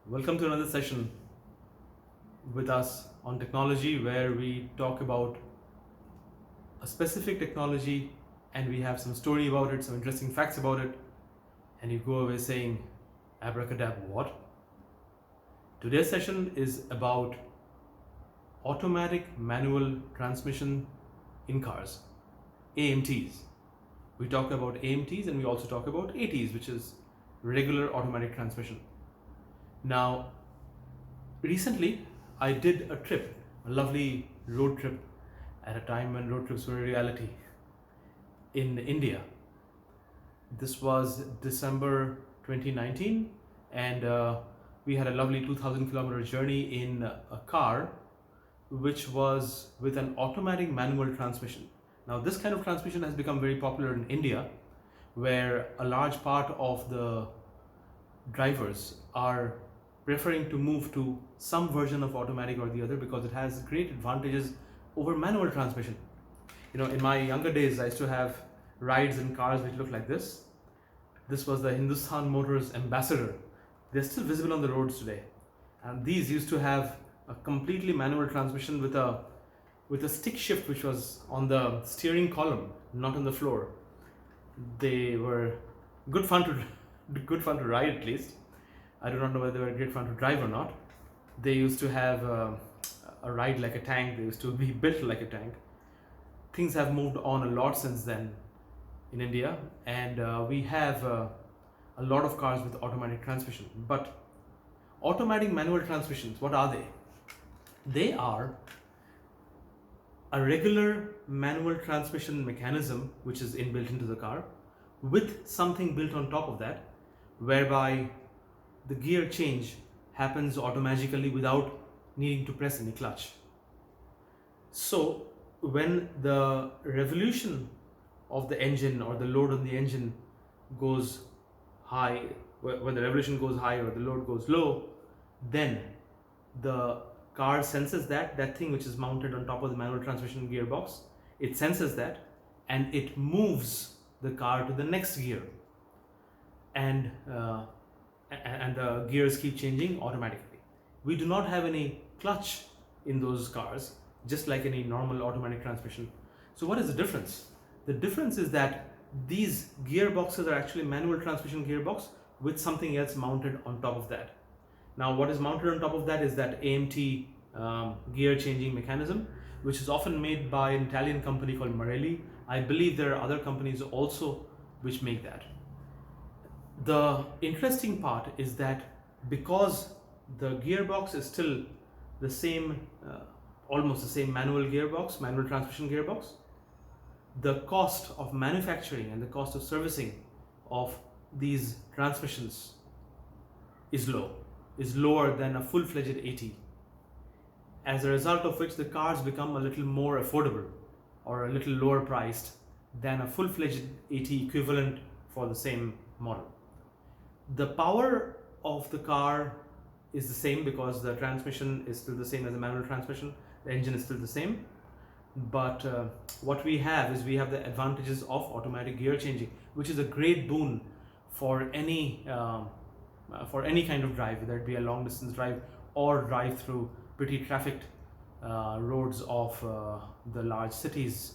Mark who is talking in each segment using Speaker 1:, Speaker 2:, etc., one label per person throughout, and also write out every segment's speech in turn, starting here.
Speaker 1: Welcome to another session with us on technology where we talk about a specific technology and we have some story about it, some interesting facts about it, and you go away saying, abracadabra, what? Today's session is about automatic manual transmission in cars, AMTs. We talk about AMTs and we also talk about ATs, which is regular automatic transmission. Now, recently I did a trip, a lovely road trip at a time when road trips were a reality in India. This was December 2019, and we had a lovely 2,000-kilometer journey in a car which was with an automatic manual transmission. Now, this kind of transmission has become very popular in India, where a large part of the drivers are preferring to move to some version of automatic or the other because it has great advantages over manual transmission. You know, in my younger days, I used to have rides in cars which looked like this. This was the Hindustan Motors Ambassador. They're still visible on the roads today. And these used to have a completely manual transmission with a stick shift which was on the steering column, not on the floor. They were good fun to ride at least. I do not know whether they were great fun to drive or not. They used to have a ride like a tank. They used to be built like a tank. Things have moved on a lot since then in India, and we have a lot of cars with automatic transmission. But automatic manual transmissions, what are they? They are a regular manual transmission mechanism which is inbuilt into the car with something built on top of that, whereby the gear change happens automatically without needing to press any clutch. So when the revolution of the engine or the load on the engine goes high, when the revolution goes high or the load goes low, then the car senses that thing which is mounted on top of the manual transmission gearbox, it senses that and it moves the car to the next gear, and the gears keep changing automatically. We do not have any clutch in those cars, just like any normal automatic transmission. So what is the difference? The difference is that these gearboxes are actually manual transmission gearbox with something else mounted on top of that. Now, what is mounted on top of that is that AMT gear changing mechanism, which is often made by an Italian company called Marelli. I believe there are other companies also which make that. The interesting part is that because the gearbox is still the same, almost the same manual transmission gearbox, the cost of manufacturing and the cost of servicing of these transmissions is lower than a full-fledged AT. As a result of which the cars become a little more affordable or a little lower priced than a full-fledged AT equivalent for the same model. The power of the car is the same because the transmission is still the same as a manual transmission. The engine is still the same. But what we have is we have the advantages of automatic gear changing, which is a great boon for any kind of drive, whether it be a long distance drive or drive through pretty trafficked roads of the large cities.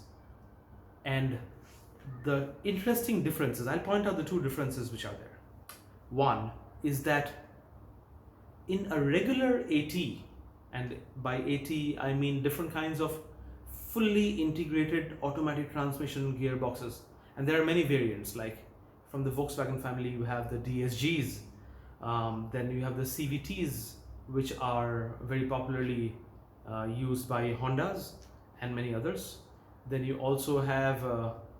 Speaker 1: And the interesting differences, I'll point out the two differences which are there. One is that in a regular AT, and by AT I mean different kinds of fully integrated automatic transmission gearboxes, and there are many variants. Like from the Volkswagen family you have the DSGs, then you have the CVTs, which are very popularly used by Hondas and many others. Then you also have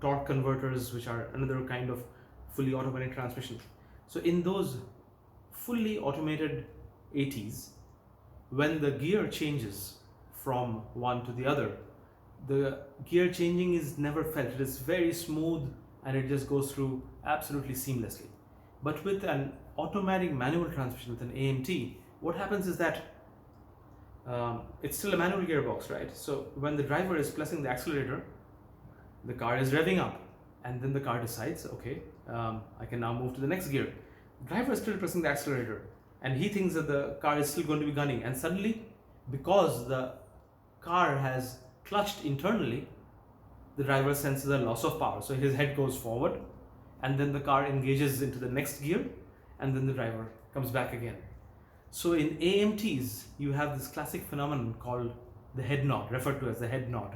Speaker 1: torque converters, which are another kind of fully automatic transmission. So in those fully automated ATs, when the gear changes from one to the other, the gear changing is never felt. It is very smooth and it just goes through absolutely seamlessly. But with an automatic manual transmission, with an AMT, what happens is that it's still a manual gearbox, right? So when the driver is pressing the accelerator, the car is revving up, and then the car decides, okay, I can now move to the next gear. The driver is still pressing the accelerator, and he thinks that the car is still going to be gunning, and suddenly, because the car has clutched internally, the driver senses a loss of power, so his head goes forward, and then the car engages into the next gear, and then the driver comes back again. So in AMTs, you have this classic phenomenon called the head nod, referred to as the head nod,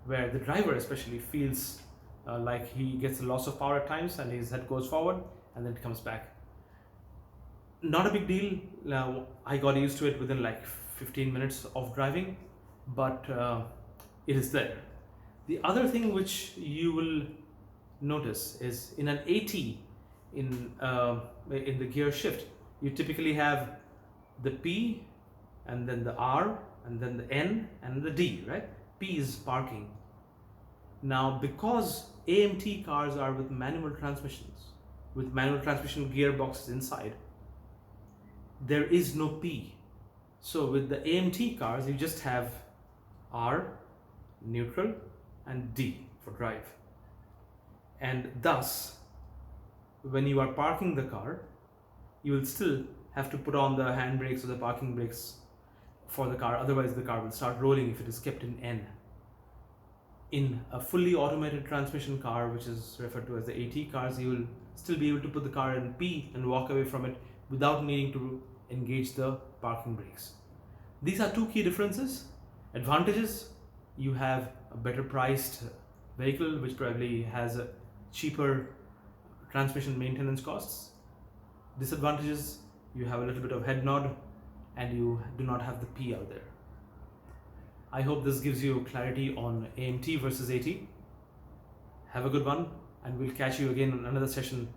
Speaker 1: where the driver especially feels like he gets a loss of power at times, and his head goes forward and then it comes back. Not a big deal. I got used to it within like 15 minutes of driving, but it is there. The other thing which you will notice is in an AT, in the gear shift, you typically have the P, and then the R, and then the N, and the D, right? P is parking. Now, because AMT cars are with manual transmissions, with manual transmission gearboxes inside, there is no P. So with the AMT cars, you just have R, neutral, and D for drive. And thus, when you are parking the car, you will still have to put on the handbrakes or the parking brakes for the car, otherwise the car will start rolling if it is kept in N. In a fully automated transmission car, which is referred to as the AT cars, you will still be able to put the car in P and walk away from it without needing to engage the parking brakes. These are two key differences. Advantages: you have a better priced vehicle which probably has a cheaper transmission maintenance costs. Disadvantages: you have a little bit of head nod and you do not have the P out there. I hope this gives you clarity on AMT versus AT. Have a good one, and we'll catch you again on another session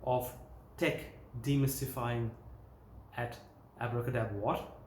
Speaker 1: of tech demystifying at Abracadabra What.